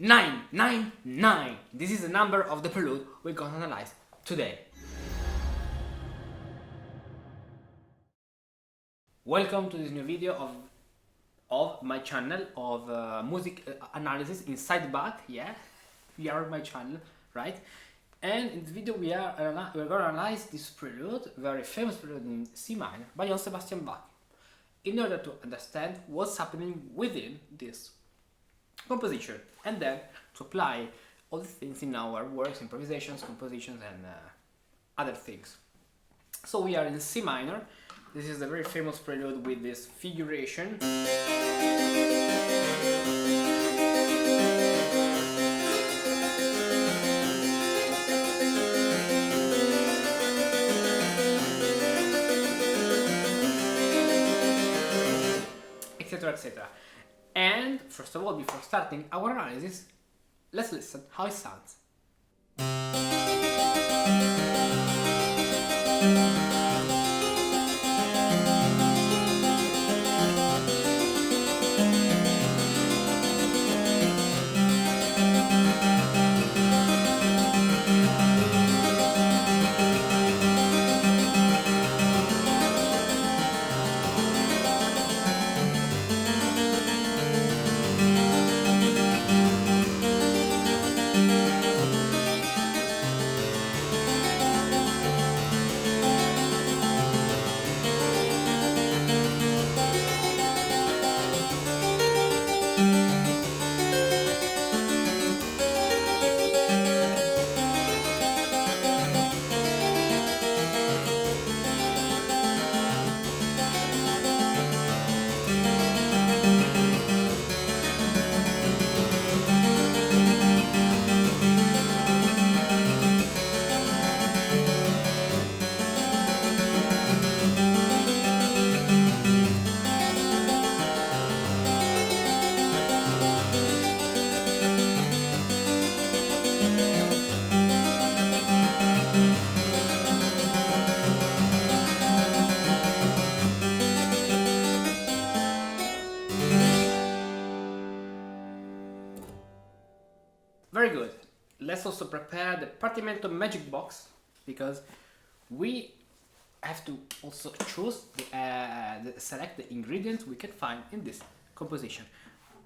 999. This is the number of the prelude we're gonna analyze today. Welcome to this new video of my channel of music analysis inside Bach. Yeah, we are on my channel, right? And in this video we're gonna analyze this prelude, very famous prelude in C minor by Johann Sebastian Bach, in order to understand what's happening within this composition, and then to apply all the things in our works, improvisations, compositions, and other things. So we are in C minor. This is a very famous prelude with this figuration. Etc, etc. And first of all, before starting our analysis, let's listen how it sounds. Very good. Let's also prepare the Partimento Magic Box, because we have to also choose select the ingredients we can find in this composition.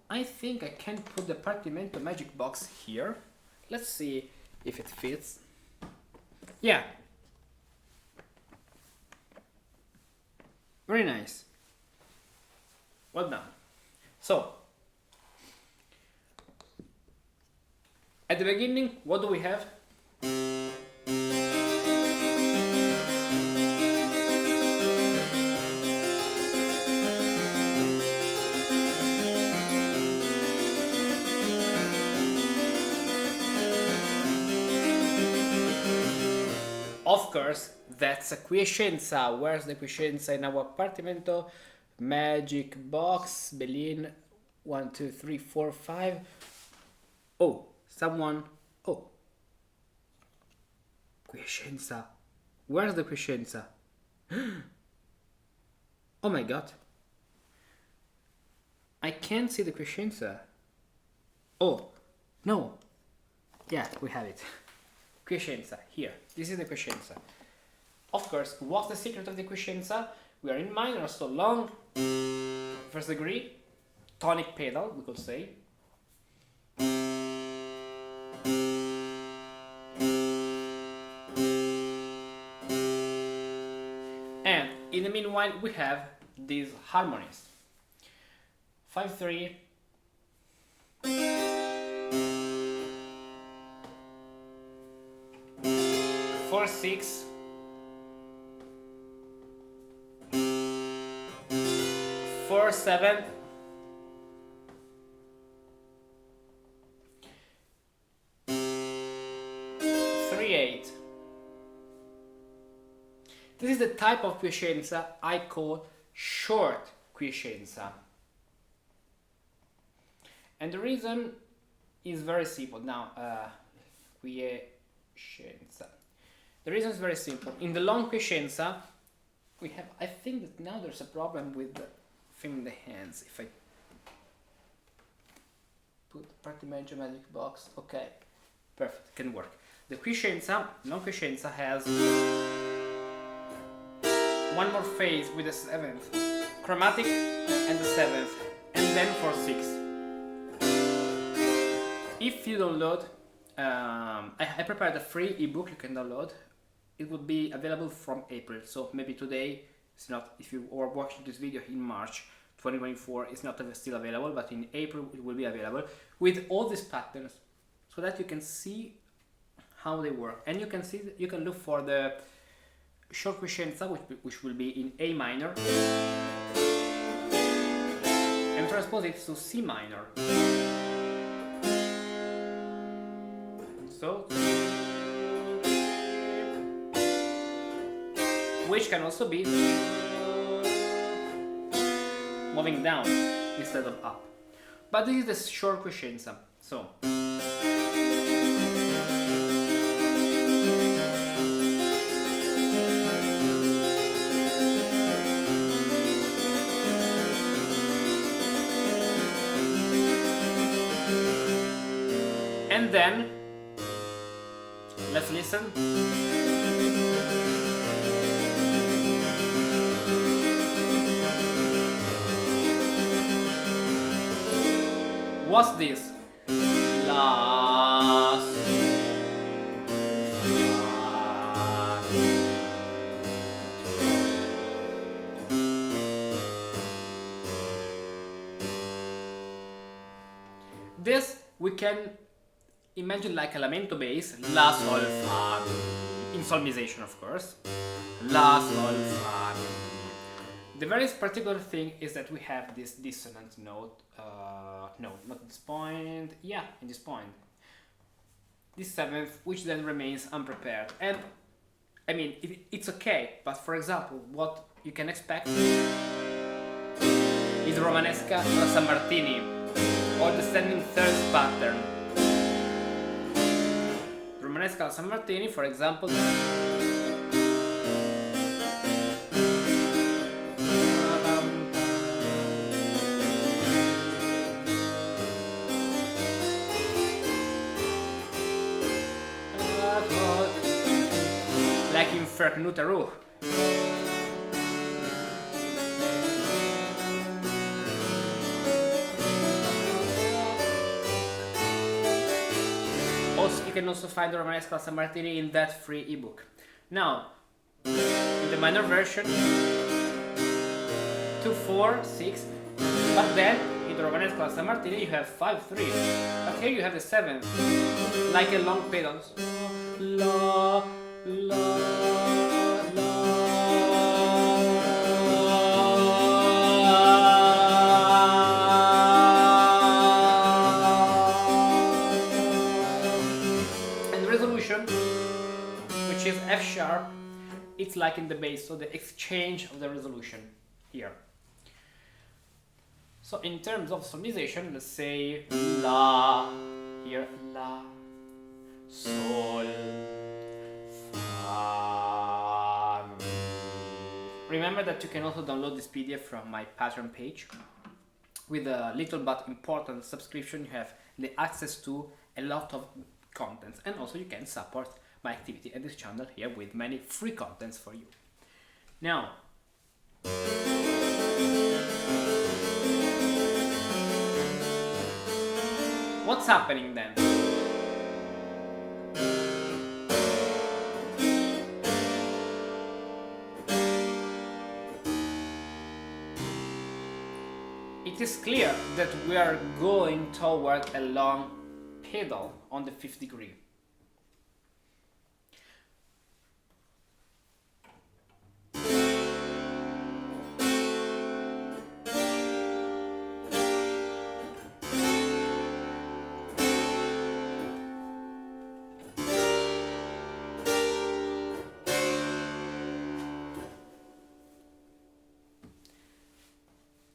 I think I can put the Partimento Magic Box here. Let's see if it fits. Yeah. Very nice. Well done. So, at the beginning, what do we have? Of course, that's a quiescenza. Where's the quiescenza in our Partimento Magic Box? Berlin, 1, 2, 3, 4, 5. Oh. Someone, oh, quiescenza. Where's the quiescenza? Oh my god. I can't see the quiescenza. Oh, no. Yeah, we have it. Quiescenza, here. This is the quiescenza. Of course, what's the secret of the quiescenza? We are in minor, so long, first degree, tonic pedal, we could say. And in the meanwhile, we have these harmonies. 5-3, 4-6, 4-7, 3-8. This is the type of quiescenza I call short quiescenza. And the reason is very simple. Now, quiescenza. The reason is very simple. In the long quiescenza, we have, I think that now there's a problem with the thing in the hands. If I put Partimento Magic Box. Okay, perfect, can work. The quiescenza, non quiescenza, has one more phase with the 7th, chromatic and the 7th, and then for 6. If you download, I prepared a free ebook you can download. It would be available from April, so maybe today it's not. If you are watching this video in March 2024, it's not still available, but in April it will be available with all these patterns, so that you can see how they work, and you can look for the short quiescenza, which will be in A minor, and transpose it to C minor. So, which can also be moving down instead of up. But this is the short quiescenza. So, and then let's listen. What's this? La. This we can imagine like a lamento bass, La, Sol, Fa, in solmisation of course, La, Sol, Fa. The very particular thing is that we have this dissonant note, no, not this point, yeah, in this point, this 7th, which then remains unprepared. And I mean, it's okay, but for example, what you can expect is Romanesca alla San Martini, or the standing 3rd pattern. Romanesca alla San Martini, for example, like in Verknuteruch. You can also find the Romanesca alla San Martini in that free ebook. Now, in the minor version, 2, 4, 6, but then in the Romanesca alla San Martini you have 5, 3, but here you have the 7th, like a long pedal. La, la, la. Which is F sharp, it's like in the bass, so the exchange of the resolution here. So in terms of solmisation, let's say La, here La, Sol, Fa. Remember that you can also download this PDF from my Patreon page. With a little but important subscription, you have the access to a lot of contents, and also you can support my activity at this channel here with many free contents for you. Now, what's happening then? It is clear that we are going toward a long pedal on the 5th degree.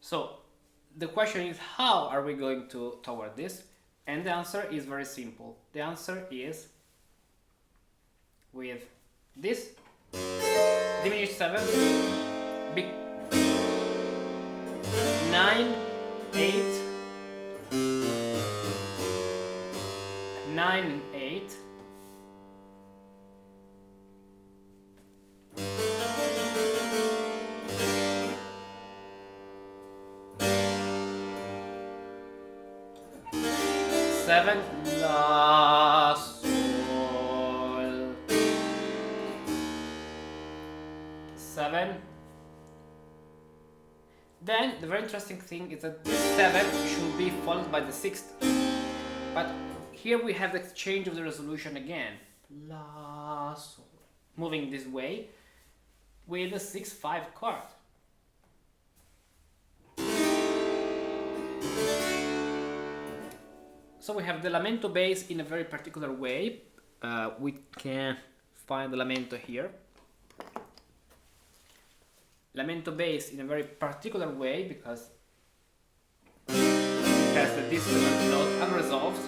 So the question is, how are we going toward this? And the answer is very simple. The answer is with this diminished 7, big 9, 8, 9 and 8. Seven, La, Sol. 7. Then the very interesting thing is that this 7 should be followed by the 6th. But here we have the change of the resolution again. La, Sol. Moving this way with the 6-5 chord. So we have the Lamento bass in a very particular way. We can find the Lamento here. Lamento bass in a very particular way because it has the dissonant note unresolved.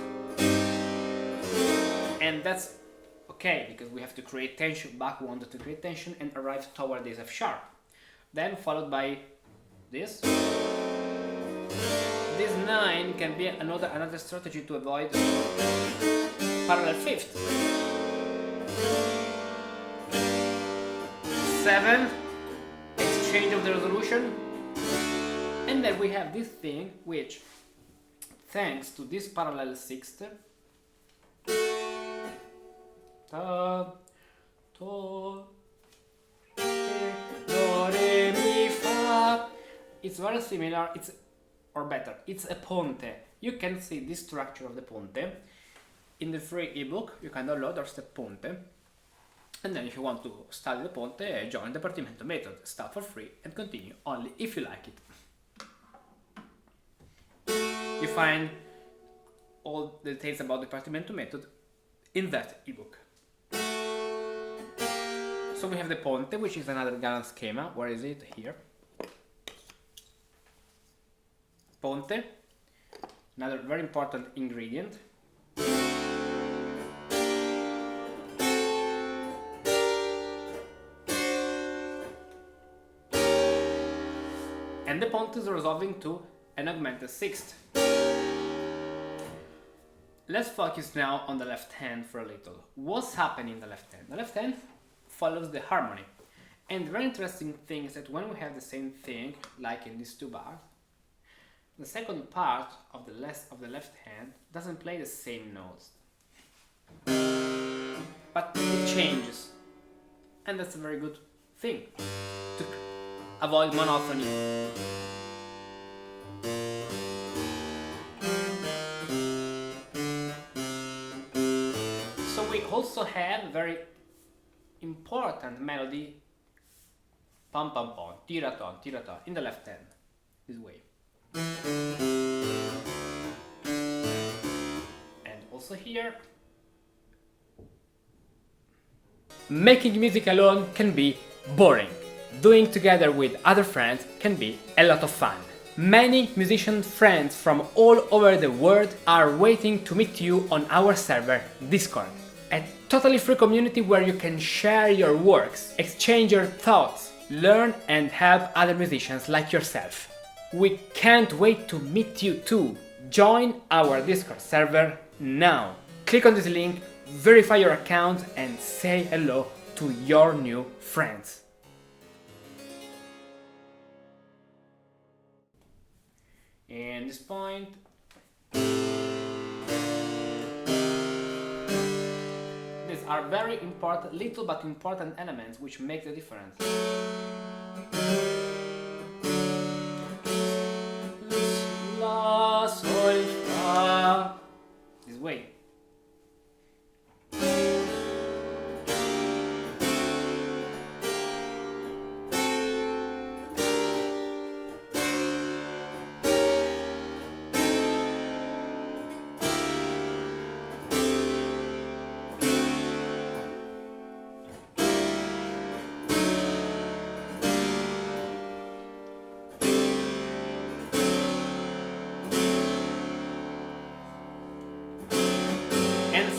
And that's okay because we have to create tension. Bach wanted to create tension and arrive toward this F sharp. Then followed by this. This 9 can be another strategy to avoid parallel fifth. 7, exchange of the resolution, and then we have this thing which, thanks to this parallel sixth, ta, to, re, do, re, mi, fa. It's very similar. Or better, it's a ponte. You can see this structure of the ponte in the free ebook. You can download or step ponte, and then if you want to study the ponte, join the Partimento method. Start for free and continue only if you like it. You find all the details about the Partimento method in that ebook. So we have the ponte, which is another Galan schema. Where is it? Here. Ponte, another very important ingredient. And the ponte is resolving to an augmented sixth. Let's focus now on the left hand for a little. What's happening in the left hand? The left hand follows the harmony. And the very interesting thing is that when we have the same thing, like in these two bars, the second part of the left hand doesn't play the same notes, but it changes, and that's a very good thing to avoid monotony. So we also have a very important melody, pam pam pam, tiraton, tiraton, in the left hand, this way. And also here. Making music alone can be boring. Doing together with other friends can be a lot of fun. Many musician friends from all over the world are waiting to meet you on our server Discord. A totally free community where you can share your works, exchange your thoughts, learn and help other musicians like yourself. We can't wait to meet you too. Join our Discord server now. Click on this link, verify your account and say hello to your new friends. And this point, these are very important, little but important elements which make the difference. La, sol, fa. This way.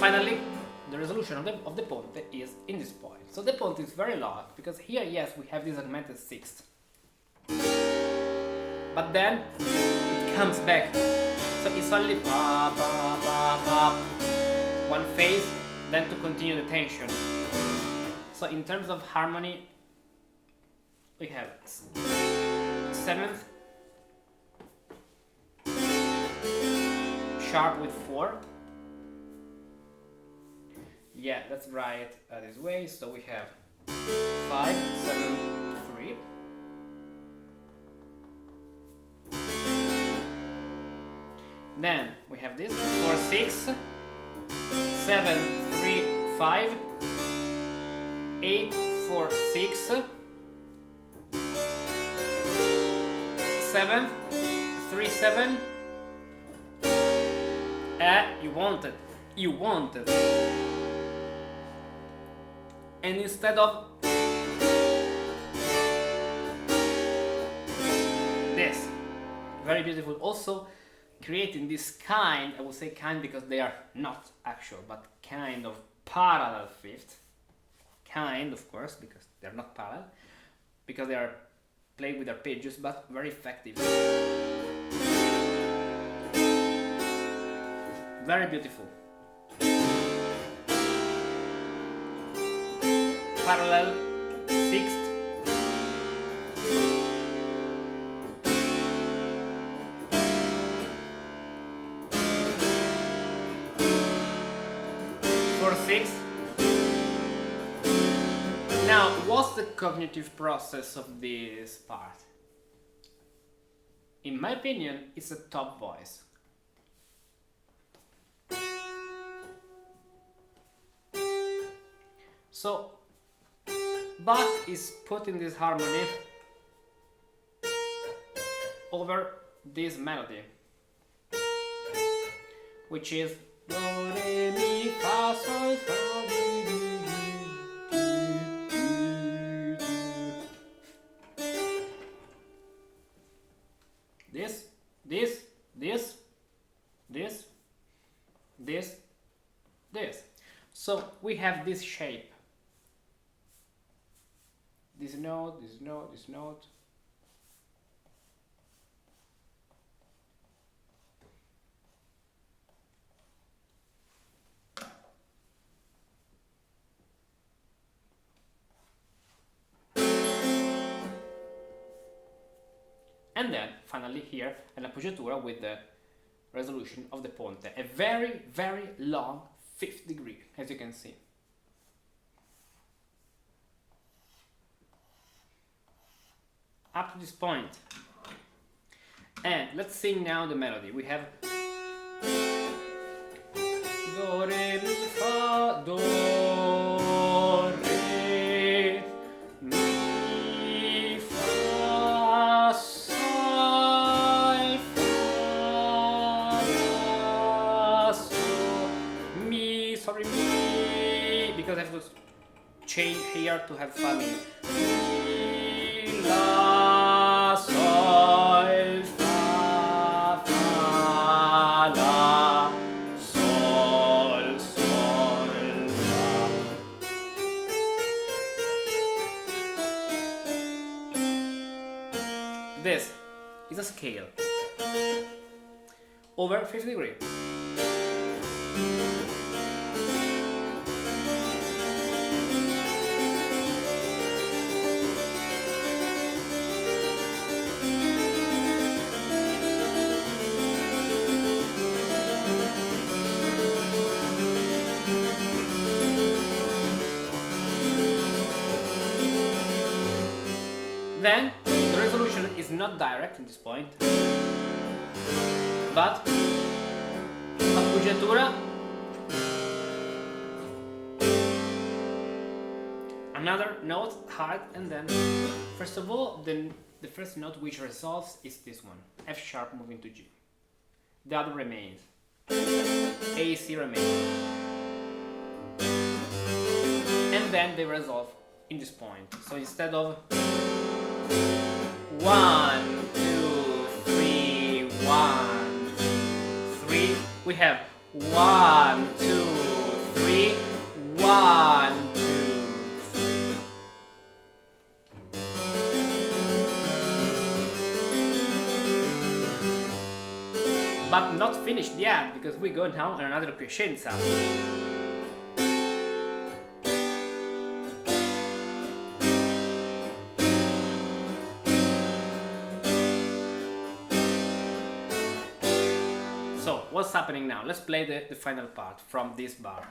Finally, the resolution of the ponte is in this point. So the ponte is very long because here, yes, we have this augmented sixth. But then it comes back. So it's only pa, pa, pa, pa. one phase, then to continue the tension. So in terms of harmony, we have 7th sharp with 4. Yeah, let's write this way. So we have 5, 7, 3. Then we have this 4, 6, 7, 3, 5, 8, 4, 6, 7, 3, 7. You want it. And instead of this, very beautiful. Also creating this kind, I will say kind because they are not actual, but kind of parallel fifth. Kind, of course, because they're not parallel, because they are played with arpeggios, but very effective. Very beautiful. Parallel sixth. For sixth. Now, what's the cognitive process of this part? In my opinion, it's a top voice. So, Bach is putting this harmony over this melody, which is do, re, mi, fa, sol, fa, di, do, do. This, this. So we have this shape. This note, this note, this note. And then, finally here, an appoggiatura with the resolution of the ponte. A very, very long 5th degree, as you can see. Up to this point. And let's sing now the melody. We have do, re, mi, fa, do, re, mi, fa, sol, fa, la, sol, mi, sorry, mi, because I have to change here to have fa, mi. Mi, la, sol, fa, fa, la, sol, sol, la. This is a scale over 50 degrees. Then the resolution is not direct at this point, but appoggiatura, another note, hard, and then first of all, the first note which resolves is this one, F sharp moving to G. The other remains, A, C remains, and then they resolve in this point. So instead of 1, 2, 3, 1, 3. We have 1, 2, 3, 1, 2, 3. But not finished yet, because we go now on another quiescenza. So, what's happening now? Let's play the final part from this bar.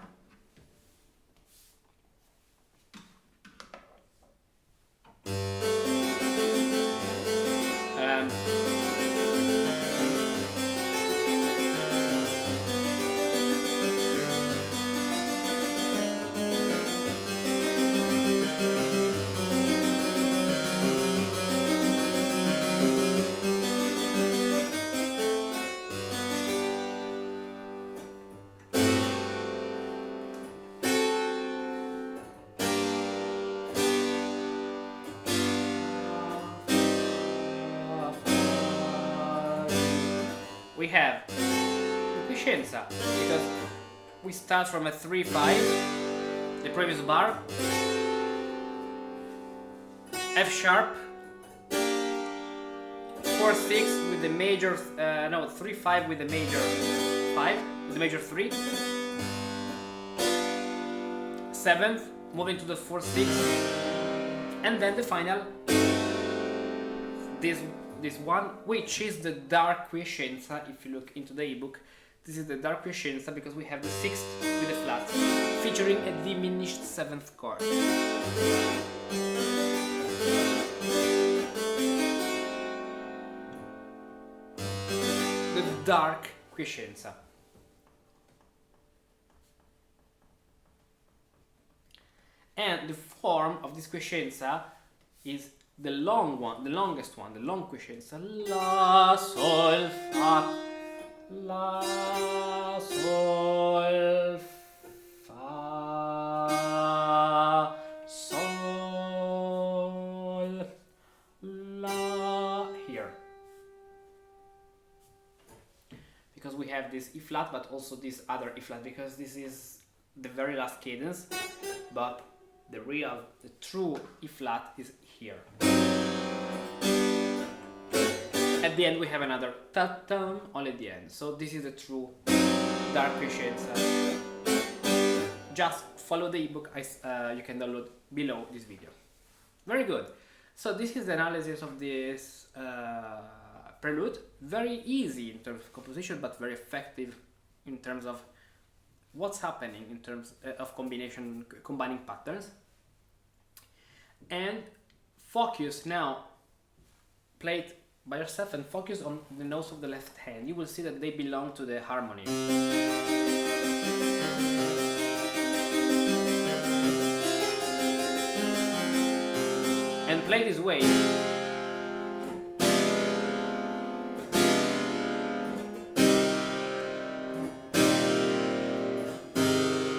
We have the quiescenza, because we start from a 3-5, the previous bar, F sharp, 4-6 with the major, 3-5 with the major 5, with the major 3, 7th, moving to the 4-6, and then the final, this one, which is the dark quiescenza. If you look into the ebook, this is the dark quiescenza because we have the 6th with the flat, featuring a diminished 7th chord. The dark quiescenza. And the form of this quiescenza is the long one, the longest one, the long quiescenza. La, sol, fa, la, sol, fa, sol, la, here. Because we have this E flat, but also this other E flat, because this is the very last cadence, but the true E flat is here. At the end we have another ta-tam, all at the end. So this is the true dark quiescenza. Just follow the ebook you can download below this video. Very good. So this is the analysis of this prelude. Very easy in terms of composition, but very effective in terms of what's happening in terms of combining patterns. And focus now, play it by yourself and focus on the notes of the left hand. You will see that they belong to the harmony. And play this way.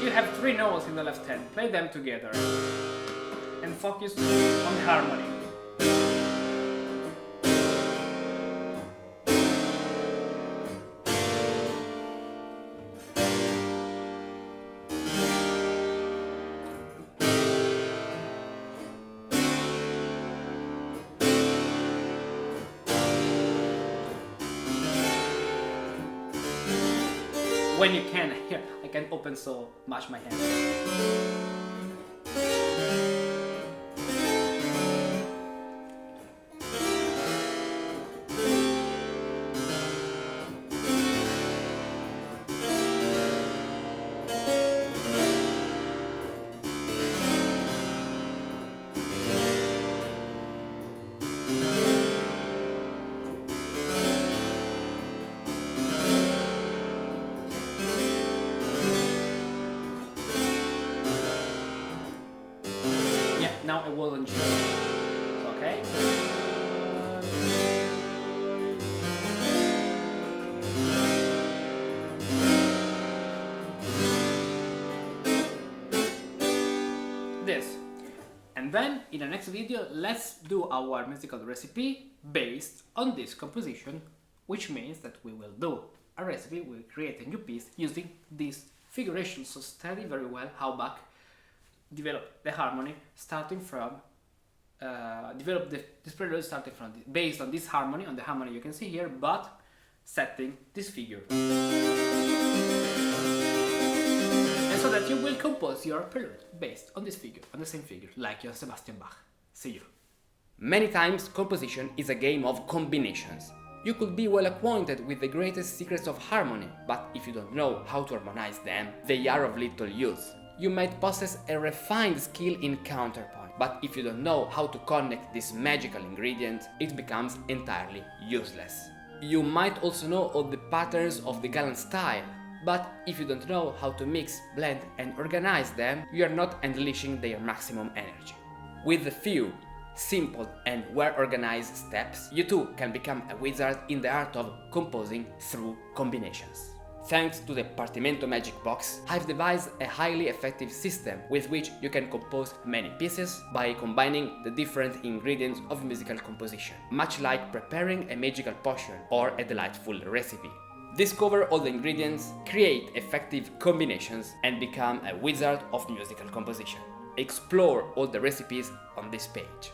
You have 3 notes in the left hand. Play them together. And focus on the harmony. When you can, here, I can open so much my hand. Now I will on G. Okay? This. And then in the next video, let's do our musical recipe based on this composition, which means that we will do a recipe, we'll create a new piece using this figuration. So study very well how Bach develop the harmony starting from this prelude starting from based on this harmony, on the harmony you can see here, but setting this figure. but you will compose your prelude based on this figure, on the same figure, like your Sebastian Bach. See you. Many times composition is a game of combinations. You could be well acquainted with the greatest secrets of harmony, but if you don't know how to harmonize them, they are of little use. You might possess a refined skill in counterpoint, but if you don't know how to connect this magical ingredient, it becomes entirely useless. You might also know all the patterns of the gallant style, but if you don't know how to mix, blend and organize them, you are not unleashing their maximum energy. With a few simple and well-organized steps, you too can become a wizard in the art of composing through combinations. Thanks to the Partimento Magic Box, I've devised a highly effective system with which you can compose many pieces by combining the different ingredients of musical composition, much like preparing a magical potion or a delightful recipe. Discover all the ingredients, create effective combinations, and become a wizard of musical composition. Explore all the recipes on this page.